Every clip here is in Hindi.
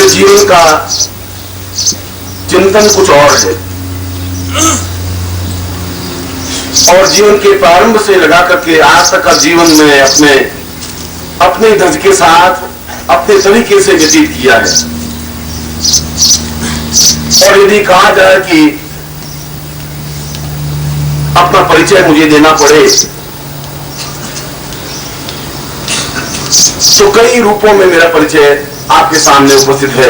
मेरे जीवन का चिंतन कुछ और है, और जीवन के प्रारंभ से लगा करके आज तक का जीवन में अपने धज के साथ अपने तरीके से व्यतीत किया है। और यदि कहा जाए कि अपना परिचय मुझे देना पड़े तो कई रूपों में मेरा परिचय आपके सामने उपस्थित है।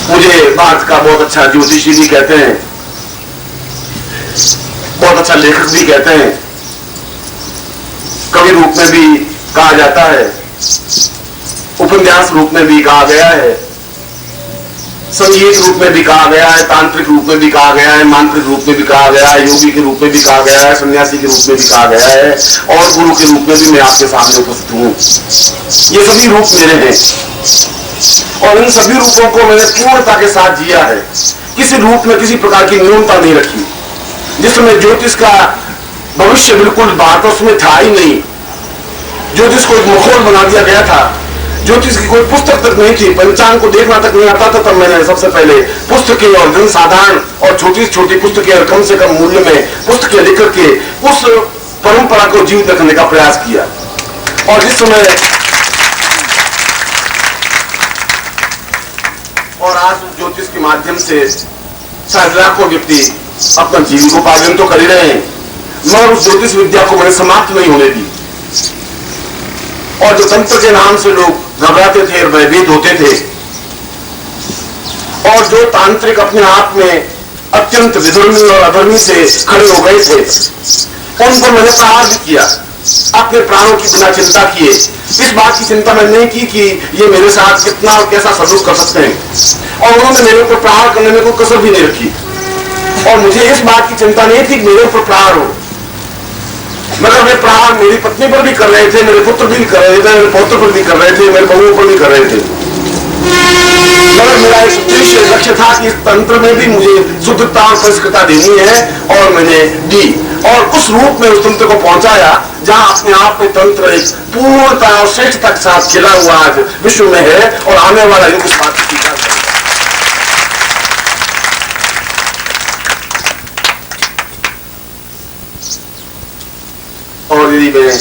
मुझे भारत का बहुत अच्छा ज्योतिषी भी कहते हैं, बहुत अच्छा लेखक भी कहते हैं, कवि रूप में भी कहा जाता है, उपन्यास रूप में भी कहा गया है, संगीत रूप में भी कहा गया है, तांत्रिक रूप में भी कहा गया है, मांत्रिक रूप में भी कहा गया है, योगी के रूप में भी कहा गया है, सन्यासी के रूप में भी कहा गया है, और गुरु के रूप में भी मैं आपके सामने उपस्थित हूं। ये सभी रूप मेरे हैं और इन सभी रूपों को मैंने पूर्णता के साथ जिया है। किसी रूप में किसी प्रकार की न्यूनता नहीं रखी। जिस समय ज्योतिष का भविष्य बिल्कुल भारत में था ही नहीं, ज्योतिष को एक मखौल बना दिया गया था, ज्योतिष की कोई पुस्तक तक नहीं थी, पंचांग को देखना तक नहीं आता था, तब मैंने सबसे पहले पुस्तकें और जनसाधारण और छोटी छोटी पुस्तकें और कम से कम मूल्य में पुस्तकें लिख करके उस परंपरा को जीवित रखने का प्रयास किया। और जिस समय और आज ज्योतिष के माध्यम से शायद लाखों व्यक्ति अपना जीविकोपार्जन तो कर ही रहे हैं, मगर उस ज्योतिष विद्या को मैंने समाप्त नहीं होने दी। और जो तंत्र के नाम से लोग घबराते थे, भयभीत होते थे, और जो तांत्रिक अपने आप में अत्यंत विधर्मी और अधर्मी से खड़े हो गए थे, उनको मैंने प्रहार भी किया अपने प्राणों की बिना चिंता किए। इस बात की चिंता मैंने नहीं की कि ये मेरे साथ कितना और कैसा सलूक कर सकते हैं, और उन्होंने मेरे ऊपर प्रहार करने में कोई कसर भी नहीं रखी। और मुझे इस बात की चिंता नहीं थी कि मेरे ऊपर प्रहार हो, मगर वे प्रहार मेरी पत्नी पर भी कर रहे थे, मेरे पुत्र भी कर रहे थे, मेरे पौत्र पर भी कर रहे थे, मेरे बहुओं पर भी कर रहे थे। मगर मेरा एक दृश्य लक्ष्य था कि इस तंत्र में भी मुझे शुद्धता और परिष्कृता देनी है, और मैंने दी और उस रूप में उस तंत्र को पहुंचाया जहां अपने आप में तंत्र एक पूर्णता और श्रेष्ठता के साथ खिला हुआ आज विश्व में है, और आने वाला युग इस बात की स्वीकार करेगा। और यदि मैं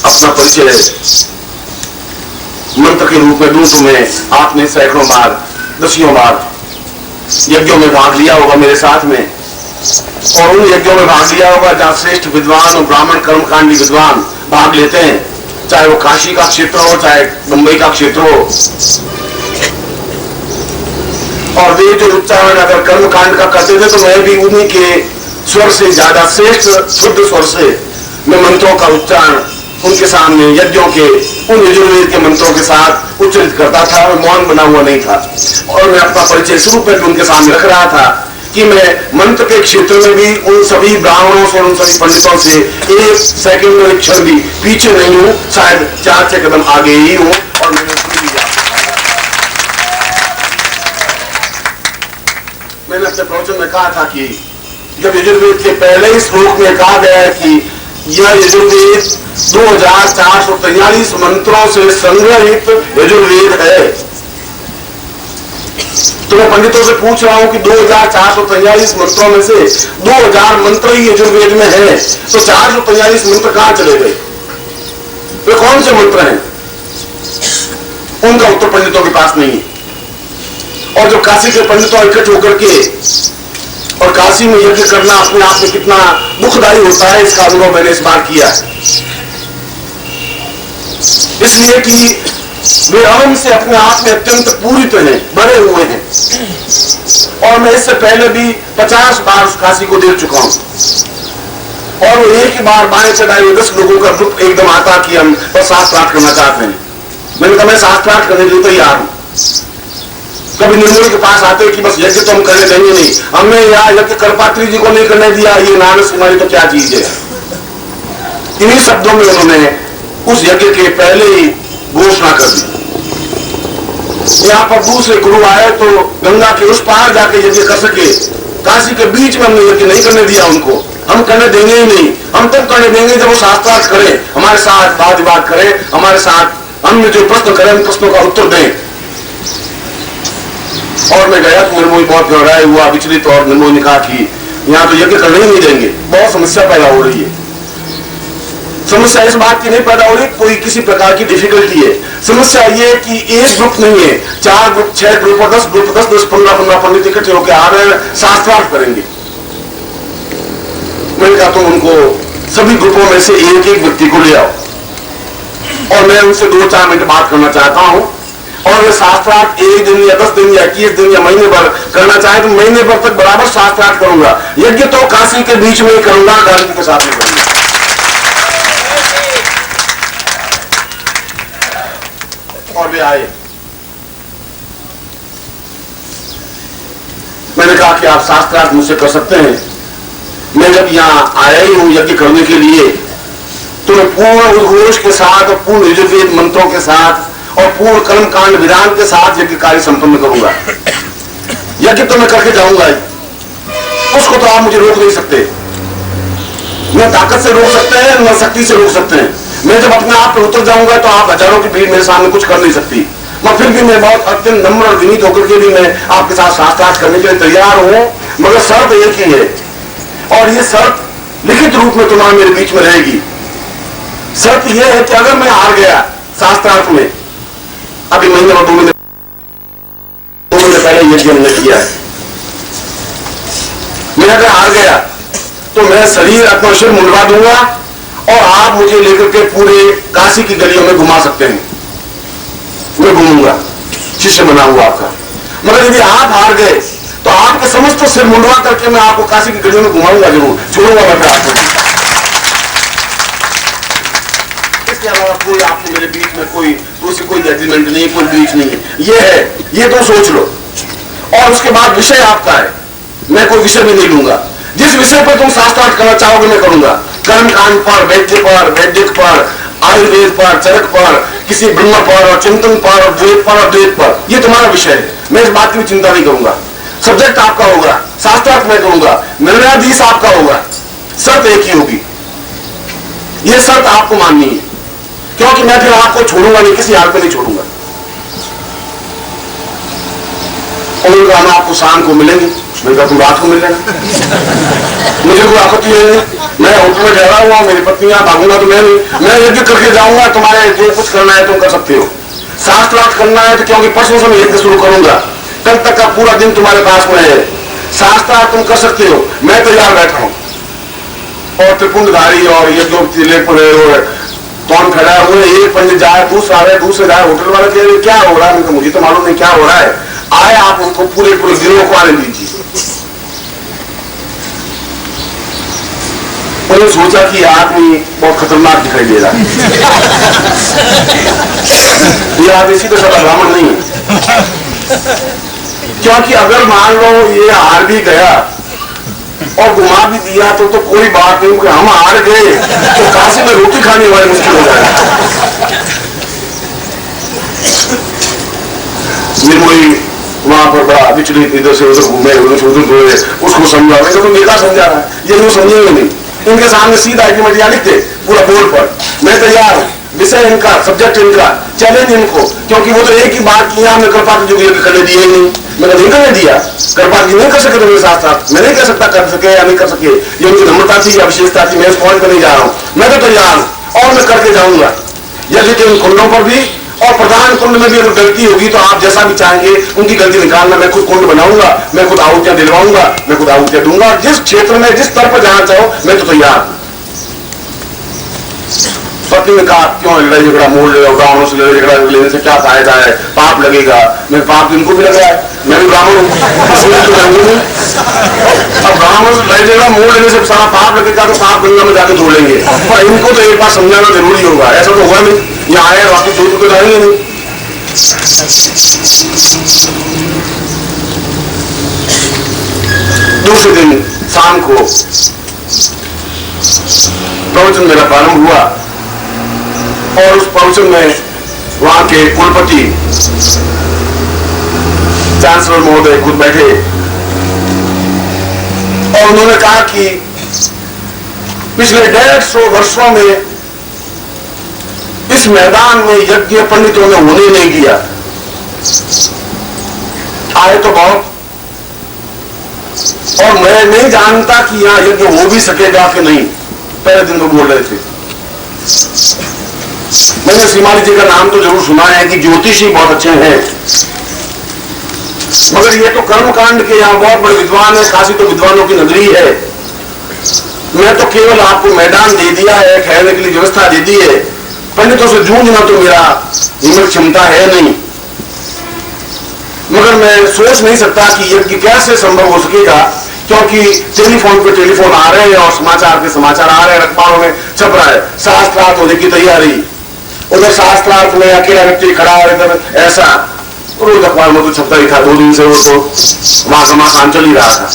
अपना परिचय मंत्र के रूप में दूं तो मैं आपने सैकड़ों बार, दसियों बार यज्ञों में भाग लिया होगा मेरे साथ में, और उन यज्ञों में भाग लिया होगा जहां श्रेष्ठ विद्वान और ब्राह्मण कर्मकांडी विद्वान भाग लेते हैं, चाहे वो काशी का क्षेत्र हो, चाहे मुंबई का क्षेत्र हो। और वे जो उच्चारण अगर कर्मकांड का करते थे तो मैं भी उन्हीं के स्वर से ज्यादा श्रेष्ठ शुद्ध स्वर से मैं मंत्रों का उच्चारण उनके सामने यज्ञों के उन यजुर्वेद के मंत्रों के साथ उच्चारित करता था, और मौन बना हुआ नहीं था। और मैं अपना परिचय शुरू में भी उनके सामने रख रहा था कि मैं मंत्र के क्षेत्र में भी उन सभी ब्राह्मणों से, उन सभी पंडितों से एक सेकंड में, एक क्षण भी पीछे नहीं हूं, शायद 4-6 कदम आगे ही हूं। और मैंने अपने प्रवचन में कहा था कि जब यजुर्वेद के पहले ही श्लोक में कहा गया है कि यह यजुर्वेद 2443 मंत्रों से संग्रहित यजुर्वेद है, तो मैं पंडितों से पूछ रहा हूं कि 2443 मंत्रों में से 2000 मंत्र ही यजुर्वेद में है, तो 443 मंत्र कहां चले गए? वे कौन से मंत्र हैं? उनका उत्तर पंडितों के पास नहीं है। और जो काशी के पंडितों इकट्ठे होकर के और काशी में यज्ञ करना अपने आप में कितना दुखदायी होता है, इसका अनुभव मैंने इस बार किया है। इसलिए कि वे अहम से अपने आप में अत्यंत पूरित हैं, बड़े हुए हैं, और मैं इससे पहले भी 50 बार उस काशी को देख चुका हूं। और वो एक ही बार बाएं चढ़ाए 10 लोगों का ग्रुप एकदम आता कि हम बस शास्त्रार्थ करना चाहते हैं। मैंने कहा मैं शास्त्रार्थ करने के लिए तैयार हूं। कभी निर्मल के पास आते कि बस यज्ञ तो हम करने देंगे नहीं, हमने यहाँ यज्ञ करपात्री जी को नहीं करने दिया, ये नारद सिंह तो क्या चीज है। इन्हीं शब्दों में उन्होंने उस यज्ञ के पहले ही घोषणा कर दी। यहाँ पर दूसरे गुरु आए तो गंगा के उस पार जाके यज्ञ कर सके, काशी के बीच में हमने यज्ञ नहीं करने दिया उनको, हम करने देंगे ही नहीं। हम तब करने देंगे जब वो शास्त्रार्थ करें, हमारे साथ वाद विवाद करें, हमारे साथ हमने जो प्रश्न करें उन प्रश्नों का उत्तर दें। और मैं गया तो निर्मोही बहुत घबराया हुआ, विचलित, और निर्मोही ने कहा कि यहाँ तो यज्ञ करने ही नहीं देंगे। बहुत समस्या पैदा हो रही है। समस्या इस बात की नहीं पैदा हो रही कोई किसी प्रकार की डिफिकल्टी है। समस्या ये है कि एक ग्रुप नहीं है, 4 ग्रुप, 6 ग्रुप और 10 ग्रुप, 10 15 पंडित इकट्ठे होकर आ रहे हैं, शास्त्रार्थ करेंगे। मैंने कहा तुम उनको सभी ग्रुपों में से एक एक व्यक्ति को ले आओ और मैं उनसे 2-4 मिनट बात करना चाहता हूं। और वे शास्त्रार्थ 1 दिन या 10 दिन या 21 दिन या महीने भर करना चाहे तो महीने भर तक बराबर शास्त्रार्थ करूंगा। यज्ञ तो काशी के बीच में ही करूंगा, गांधी के साथ में करूंगा। और वे आए। मैंने कहा कि आप शास्त्रार्थ मुझसे कर सकते हैं। मैं जब यहां आया ही हूं यज्ञ करने के लिए तो मैं पूर्ण उद्घोष के साथ और पूर्ण यजुर्वेद मंत्रों के साथ और पूर्ण कर्म कांड विधान के साथ यज्ञ कार्य संपन्न करूंगा। यज्ञ तो मैं करके जाऊंगा ही, उसको तो आप मुझे रोक नहीं सकते। न ताकत से रोक सकते हैं, न शक्ति से रोक सकते हैं। मैं जब अपने आप पे उतर जाऊंगा तो आप हजारों की भीड़ मेरे सामने कुछ कर नहीं सकती। मैं फिर भी मैं बहुत अत्यंत नम्र और विनीत होकर के भी मैं आपके साथ शास्त्रार्थ करने के लिए तैयार हूं, मगर शर्त एक ही है और ये शर्त लिखित रूप में तुम्हारे मेरे बीच में रहेगी। शर्त यह है कि अगर मैं हार गया शास्त्रार्थ में, अभी महीने और 2 महीने पहले यज्ञ हमने किया है, मैं अगर हार गया तो मैं शरीर अपना सिर मुंडवा दूंगा और आप मुझे लेकर के पूरे काशी की गलियों में घुमा सकते हैं। मैं घूमूंगा, शिष्य बना हुआ आपका। मगर यदि आप हार गए तो आपके समस्त सिर मुंडवा करके मैं आपको काशी की गलियों में घुमाऊंगा, जरूर छोड़ूंगा मैं आपको। इसके अलावा कोई आपके मेरे बीच में कोई एग्रीमेंट नहीं, कोई बीच नहीं है। ये है, ये तो सोच लो। और उसके बाद विषय आपका है, मैं कोई विषय भी नहीं लूंगा। जिस विषय पर तुम शास्त्रार्थ करना चाहोगे मैं करूंगा। कर्म कांड पर, वैदिक पर, आयुर्वेद पर, चरक पर, किसी ब्रह्म पर और चिंतन पर और द्वैत पर और द्वैत पर, ये तुम्हारा विषय है। मैं इस बात की भी चिंता नहीं करूंगा। सब्जेक्ट आपका होगा, शास्त्रार्थ मैं करूंगा, निर्णयाधीश आपका होगा। शर्त एक ही होगी, ये शर्त आपको माननी है, क्योंकि मैं फिर आपको छोड़ूंगा नहीं, किसी हाल पे नहीं छोड़ूंगा। और हम आपको शाम को मिलेंगे, मैं तुम रात को मिल लेना, मुझे कोई आपत्ति नहीं। मैं होटल में ठहरा हुआ, मेरी पत्नी यहाँ भागूंगा तो मैं यज्ञ करके जाऊंगा। तुम्हारे जो कुछ करना है तुम कर सकते हो। शास्त्रार्थ करना है तो क्योंकि परसों से मैं यज्ञ शुरू करूंगा, कल तक का पूरा दिन तुम्हारे पास में है। शास्त्रार्थ तुम कर सकते हो, मैं तैयार बैठा हूं। और त्रिपुंडधारी और यज्ञोपति कौन खड़ा हुए, एक पंडित जाए, दूसरा आए, दूसरे जाए, होटल वाले कह रहे क्या हो रहा है, मुझे तो मालूम नहीं क्या हो रहा है। आए आप उनको पूरे गिरोह को आने दीजिए। उन्होंने सोचा कि आदमी बहुत खतरनाक दिखाई दे रहा है, ये आदमी सीधे साधा ब्राह्मण नहीं है। क्योंकि अगर मान लो ये हार भी गया और घुमा भी दिया तो कोई बात नहीं, कि हम हार गए तो काशी में रोटी खाने वाले मुश्किल हो जाएगा। निर्मोही वहां पर बड़ा विचलित, इधर से उधर घूमे, उधर से उधर घूमे, उसको समझा। मैं तो नेता समझा रहा है, ये लोग समझेंगे नहीं। इनके सामने सीधा एग्रीमेंट लिख दे पूरा बोर्ड पर, मैं तैयार हूं। विषय इनका, सब्जेक्ट इनका, चैलेंज इनको, क्योंकि वो तो एक ही बात की, हमने कृपा की जो करने दिए ही नहीं, मैंने नहीं करने दिया। कृपा की नहीं कर सके तो मेरे साथ साथ मैं नहीं कर सकता, कर सके या नहीं कर सके, ये उनकी नम्रता थी या विशेषता थी। मैं इस पॉइंट पर नहीं जा रहा हूं, मैं तो तैयार हूं और मैं करके जाऊंगा। यदि के उन कुंडों पर भी और प्रधान कुंड में भी अगर गलती होगी तो आप जैसा भी चाहेंगे उनकी गलती निकालना। मैं खुद कुंड बनाऊंगा, मैं खुद आहुतियां दिलवाऊंगा, मैं खुद आहुतियां दूंगा। जिस क्षेत्र में जिस स्तर पर जाना चाहो मैं तो तैयार हूं। पत्नी ने कहा क्यों लड़ाई झगड़ा मोड़ ले, ब्राह्मणों से लड़ाई झगड़ा लेने से क्या फायदा है, पाप लगेगा। मैं पाप इनको भी लगा है, मैं भी ब्राह्मण हूं, अब ब्राह्मण से लड़ाई झगड़ा मोड़ लेने से सारा पाप लगेगा तो पाप गंगा में जाकर धो लेंगे। पर इनको तो एक बार समझाना जरूरी होगा, ऐसा तो हुआ नहीं, यहाँ आए वापिस धो तो जाएंगे नहीं। दूसरे दिन शाम को प्रवचन मेरा प्रारंभ हुआ और उस प्रवचन में वहां के कुलपति चांसलर महोदय खुद बैठे और उन्होंने कहा कि पिछले 150 वर्षों में इस मैदान में यज्ञ पंडितों ने होने नहीं दिया। आए तो बहुत, और मैं नहीं जानता कि यहां यज्ञ हो भी सकेगा कि नहीं। पहले दिन तो बोल रहे थे। मैंने श्रीमाली जी का नाम तो जरूर सुना है कि ज्योतिषी बहुत अच्छे हैं, मगर ये तो कर्मकांड के यहाँ बहुत बड़े विद्वान है। काशी तो विद्वानों की नगरी है। मैं तो केवल आपको मैदान दे दिया है, ठहरने के लिए व्यवस्था दे दी है। पंडितों से जूझना तो मेरा हिम्मत क्षमता है नहीं, मगर मैं सोच नहीं सकता कि यज्ञ कैसे संभव हो सकेगा, क्योंकि टेलीफोन पे टेलीफोन आ रहे हैं और समाचार के समाचार आ रहे हैं, अखबारों में छप रहा है शास्त्रार्थ होने की तैयारी। उधर शास्त्रार्थ में अकेला व्यक्ति खड़ा है, इधर ऐसा रोज अखबार में तो छपता ही था। 2 दिन से वो तो वहां घमासान चल ही रहा था।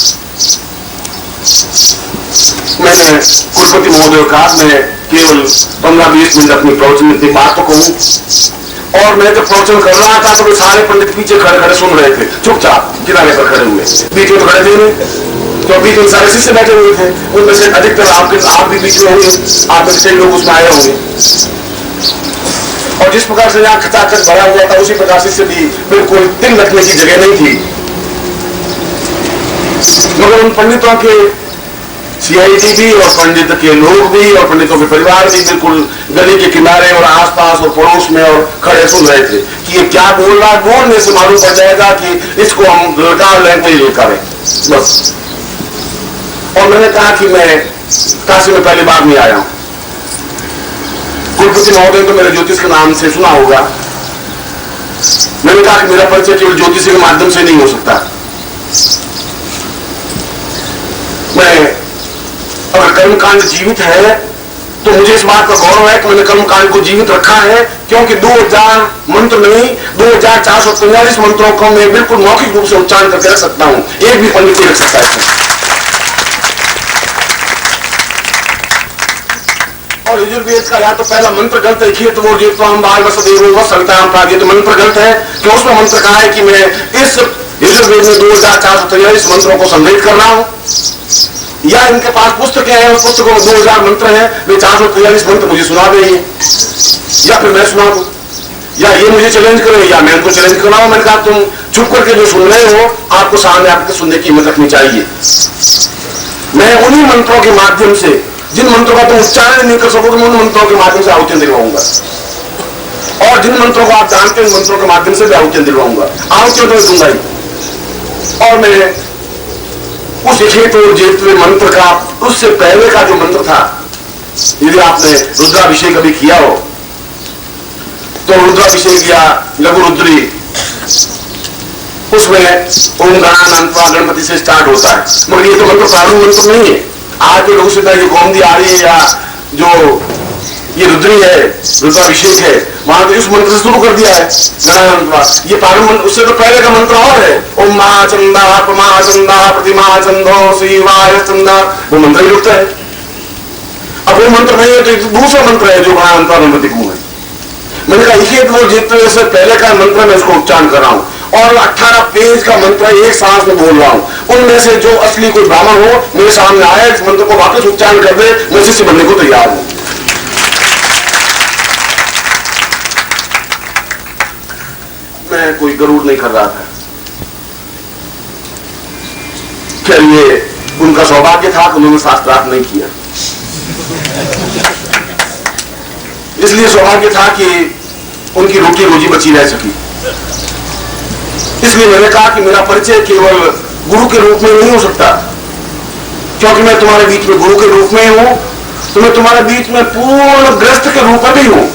मैंने कुलपति महोदय का मैं केवल 15-20 मिनट अपनी प्रवचन की बात तो कहूं, और मैं जब प्रवचन कर रहा था तो वे सारे पंडित पीछे खड़े खड़े सुन रहे थे, चुपचाप किनारे पर खड़े हुए। बीच में तो खड़े थे नहीं, तो बीच में सारे शिष्य बैठे हुए थे। उनमें से अधिकतर आप भी बीच में होंगे, आप में से लोग उसमें आए होंगे। और जिस प्रकार से यहाँ खचाखच भरा हुआ था, उसी प्रकार से भी बिल्कुल दिल रखने की जगह नहीं थी। मगर उन पंडितों के सीआईडी भी और पंडित के लोग भी और पंडितों के परिवार भी बिल्कुल गली के किनारे और आसपास और पड़ोस में और खड़े सुन रहे थे कि ये क्या बोल रहा है। बोलने से मालूम पड़ जाएगा कि इसको हम ललकार लें नहीं ललकारें, बस। और मैंने कहा कि मैं काशी में पहली बार नहीं आया हूं। कुलपति महोदय तो मेरे ज्योतिष के नाम से सुना होगा। मैंने कहा कि मेरा परिचय केवल ज्योतिष के माध्यम से नहीं हो सकता। मैं अगर कर्मकांड जीवित है तो मुझे इस बात का गौरव है कि मैंने कर्मकांड को जीवित रखा है, क्योंकि 2000 मंत्र नहीं 2443 मंत्रों को मैं बिल्कुल मौखिक रूप से उच्चारण करके रख सकता हूं। एक भी पंडित नहीं रख सकता है। और यजुर्वेद का या तो पहला मंत्र गलत है, तो वो हम बाल तो मंत्र गलत है कि उसमें मंत्र कहा है कि मैं इस यजुर्वेद में 2443 मंत्रों को संग्रहित कर रहा हूं, या इनके पास पुस्तकें हैं, उस पुस्तकों में 2000 मंत्र हैं, वे 443 मंत्र मुझे सुना दे, या फिर मैं सुना दूं, या ये मुझे चैलेंज करे या मैं उनको चैलेंज कराऊं। मैंने कहा तुम चुप करके जो सुन रहे हो आपको सामने आकर सुनने की हिम्मत रखनी चाहिए। मैं उन्हीं मंत्रों के माध्यम से, जिन मंत्रों का तुम उच्चारण नहीं कर सकोगे, उन मंत्रों के माध्यम से आहुतियां दिलवाऊंगा, और जिन मंत्रों को आप जानते हैं उन मंत्रों के माध्यम से भी आहुतियां दिलवाऊंगा। आहुतियां तो दूंगा ही। और मैं उस हेतु जेतवे मंत्र का, उससे पहले का जो मंत्र था, यदि आपने रुद्राभिषेक कभी किया हो तो रुद्राभिषेक या लघु रुद्री, उसमें ओम गणानान्त्वा गणपति से स्टार्ट होता है। मगर ये तो मंत्र प्रारंभ मंत्र नहीं है। आज जो लोग से जो गोमदी आ रही है या जो ये रुद्री है, रुद्राभिषेक है, वहां तो इस मंत्र से शुरू कर दिया है गणानान्त्वा। ये प्रारंभ मंत्र, उससे तो पहले का मंत्र और है, ओम महाचंदा पमाचंदा प्रतिमा चंदो शिवाय चंदा, वो मंत्र ही रुकता है। अब वो मंत्र नहीं है तो दूसरा मंत्र है जो गणानान्त्वा गणपति को है। मैंने कहा इसे वो जितने से पहले का मंत्र मैं उसको उच्चारण कर रहा हूं, और 18 पेज का मंत्र एक सांस में बोल रहा हूं। उनमें से जो असली कोई ब्राह्मण हो मेरे सामने आए, इस मंत्र को वापस उच्चारण कर दे, मैं शिष्य बनने को तैयार हूं। मैं कोई गरुड़ नहीं कर रहा था। खैर ये उनका सौभाग्य था कि उन्होंने शास्त्रार्थ नहीं किया, इसलिए सौभाग्य था कि उनकी रोटी रोजी बची रह सकी। इसलिए मैंने कहा कि मेरा परिचय केवल गुरु के रूप में नहीं हो सकता, क्योंकि मैं तुम्हारे बीच में गुरु के रूप में हूं, तो मैं तुम्हारे बीच में पूर्ण गृहस्थ के रूप में भी हूं।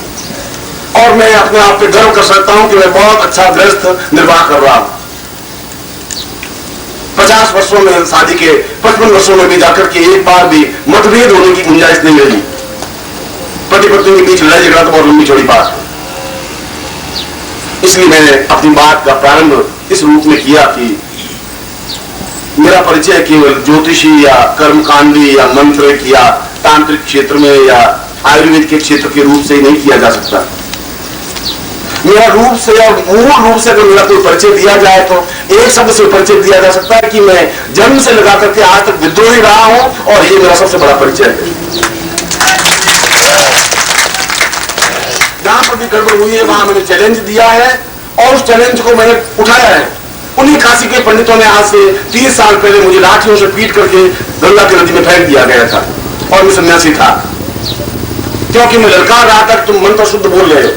और मैं अपने आप पे गर्व कर सकता हूं कि मैं बहुत अच्छा गृहस्थ निर्वाह कर रहा हूं। 50 वर्षों में शादी के 55 वर्षों में भी जाकर के एक बार भी मतभेद होने की गुंजाइश नहीं रही। पति पत्नी के बीच लड़ाई झगड़ा तो बहुत लंबी चौड़ी बात है। इसलिए मैंने अपनी बात का प्रारंभ इस रूप में किया कि मेरा परिचय केवल ज्योतिषी या कर्मकांडी या मंत्र या तांत्रिक क्षेत्र में या आयुर्वेद के क्षेत्र के रूप से नहीं किया जा सकता। मेरा रूप से और मूल रूप से अगर मेरा कोई परिचय दिया जाए तो एक शब्द से परिचय दिया जा सकता है कि मैं जन्म से लगा करके आज तक विद्रोही रहा हूं और ये मेरा सबसे बड़ा परिचय है। जहां पर भी गड़बड़ हुई है वहां मैंने चैलेंज दिया है और उस चैलेंज को मैंने उठाया है। उन्हीं काशी के पंडितों ने आज से 30 साल पहले मुझे लाठियों से पीट करके गंगा की नदी में फेंक दिया गया था और मैं सन्यासी था, क्योंकि मैं ललकार रहा था तुम मंत्र शुद्ध बोल रहे हो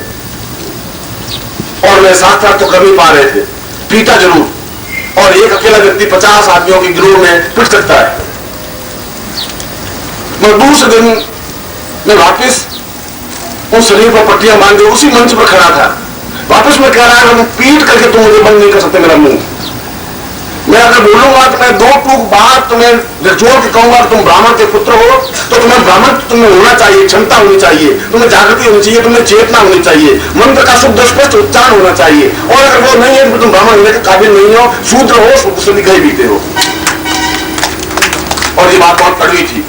और मैं साक्षात तो कर नहीं पा रहे थे। पीटा जरूर, और एक अकेला व्यक्ति 50 आदमियों के गिरोह में पिट सकता है। मैं दूसरे दिन मैं वापिस उस शरीर पर पट्टियां बांध उसी मंच पर खड़ा था। वापस मैं कह रहा हूं पीट करके तुम मुझे बंद नहीं कर सकते मेरा मुंह। मैं अगर बोलूंगा तो मैं 2 टूक बात तुम्हें जोड़ के कहूंगा तुम ब्राह्मण के पुत्र हो तो तुम्हें ब्राह्मण तुम्हें होना चाहिए, क्षमता होनी चाहिए, तुम्हें जागृति होनी चाहिए, तुम्हें चेतना होनी चाहिए, मंत्र का शुद्ध स्पष्ट उच्चारण होना चाहिए। और अगर वो नहीं है तो तुम ब्राह्मण होने के काबिल नहीं हो, शूद्र हो, शुद्ध से गए बीते हो। और ये बात बहुत कड़वी थी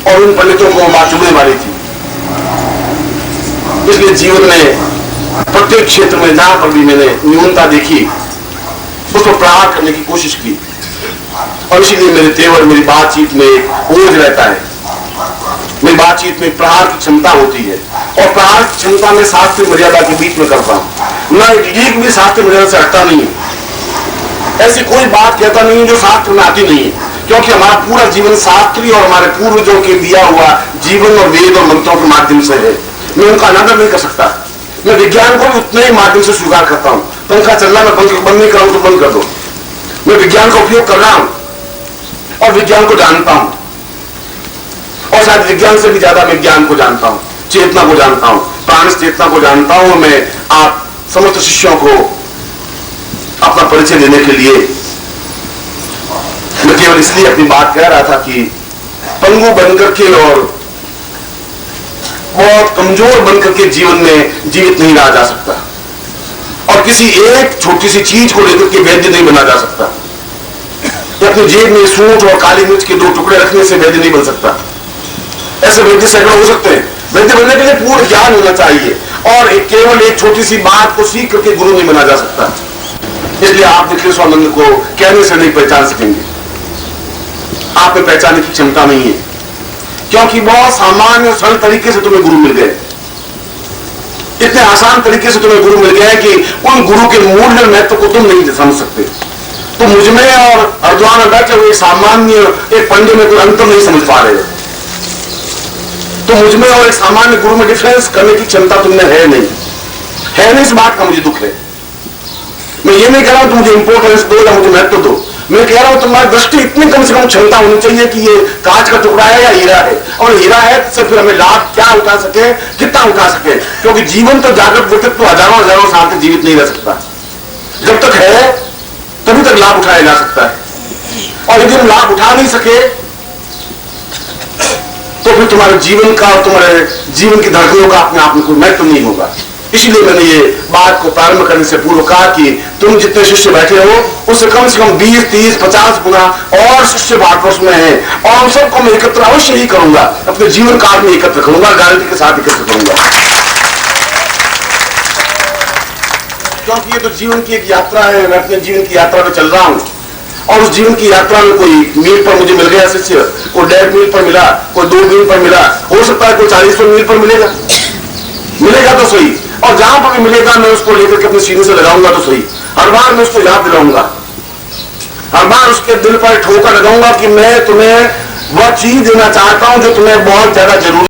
और उन पंडितों को बात चुभने वाली थी। इसलिए जीवन में प्रत्येक क्षेत्र में जहां पर भी मैंने न्यूनता देखी उसको प्रहार करने की कोशिश की और इसीलिए मेरे तेवर मेरी बातचीत में ओझ रहता है। मेरी बातचीत में प्रहार की क्षमता होती है और प्रहार की क्षमता में शास्त्रीय मर्यादा के बीच में करता हूं। मैं एक भी शास्त्रीय मर्यादा से हटता नहीं, ऐसी कोई बात कहता नहीं जो शास्त्र में आती नहीं है, क्योंकि हमारा पूरा जीवन शास्त्रीय और हमारे पूर्वजों के दिया हुआ जीवन और वेद और मंत्रों के माध्यम से है। मैं उनका अनादर नहीं कर सकता। मैं विज्ञान को भी उतने ही माध्यम से स्वीकार करता हूं। पंखा चल रहा मैं पंखा बंद नहीं कर रहा हूं तो बंद कर दो। मैं विज्ञान का उपयोग कर रहा हूं और विज्ञान को जानता हूं और शायद विज्ञान से भी ज्यादा मैं ज्ञान को जानता हूं, चेतना को जानता हूं, प्राण चेतना को जानता हूं। मैं आप समस्त शिष्यों को अपना परिचय देने के लिए मैं केवल इसलिए अपनी बात कह रहा था कि पंगु बनकर के और बहुत कमजोर बनकर के जीवन में जीवित नहीं रहा जा सकता और किसी एक छोटी सी चीज को लेकर के वैद्य नहीं बना जा सकता। अपनी जेब में सूंठ और काली मिर्च के 2 टुकड़े रखने से वैद्य नहीं बन सकता। ऐसे वैद्य सैकड़ों हो सकते हैं। वैद्य बनने के लिए पूर्ण ज्ञान होना चाहिए और केवल एक छोटी सी बात को सीख करके गुरु नहीं बना जा सकता। इसलिए आप निखिलेश्वरानंद को कहने से नहीं पहचान सकेंगे, आप में पहचानने की क्षमता नहीं है, क्योंकि बहुत सामान्य सरल तरीके से तुम्हें गुरु मिल गए। इतने आसान तरीके से तुम्हें गुरु मिल गया कि उन गुरु के मूल्य और महत्व को तुम नहीं समझ सकते। तो मुझमें और हरिद्वार में बैठे हुए सामान्य एक पंडित में कोई अंतर नहीं समझ पा रहे हो। तो मुझमें और एक सामान्य गुरु में डिफरेंस करने की क्षमता तुमने है नहीं। इस बात का मुझे दुख है। मैं ये नहीं कह रहा हूं तुम मुझे इंपोर्टेंस दो या मुझे महत्व दो। मैं कह रहा हूं तुम्हारी दृष्टि इतनी कम से कम क्षमता होनी चाहिए कि ये कांच का टुकड़ा है या हीरा है, और हीरा है तो फिर हमें लाभ क्या उठा सके, कितना उठा सके, क्योंकि जीवन तो जागृत व्यक्तित्व हजारों साल तक जीवित नहीं रह सकता। जब तक है तभी तक लाभ उठाया जा सकता है, और यदि हम लाभ उठा नहीं सके तो फिर तुम्हारे जीवन का और तुम्हारे जीवन की धड़कनों का अपने आप में कोई महत्व नहीं होगा। इसलिए मैंने ये बात को प्रारंभ करने से पूर्व कहा कि तुम जितने शिष्य बैठे हो उससे कम 20, 30, 50 गुना और शिष्य भारतवर्ष में हैं, और उन सबको मैं एकत्र अवश्य ही करूंगा, अपने जीवन काल में एकत्र करूंगा, गारंटी के साथ एकत्र करूंगा। क्योंकि ये तो जीवन की एक यात्रा है। मैं अपने जीवन की यात्रा में चल रहा हूं और उस जीवन की यात्रा में कोई मील पर मुझे मिल गया शिष्य, कोई 1.5 मील पर मिला, कोई 2 मील पर मिला, हो सकता है कोई 40 मील पर मिलेगा तो सही, और जहां पर भी मिलेगा मैं उसको लेकर के अपने सीने से लगाऊंगा तो सही। हर बार मैं उसको याद दिलाऊंगा, हर बार उसके दिल पर ठोकर लगाऊंगा कि मैं तुम्हें वह चीज देना चाहता हूं जो तुम्हें बहुत ज्यादा जरूरी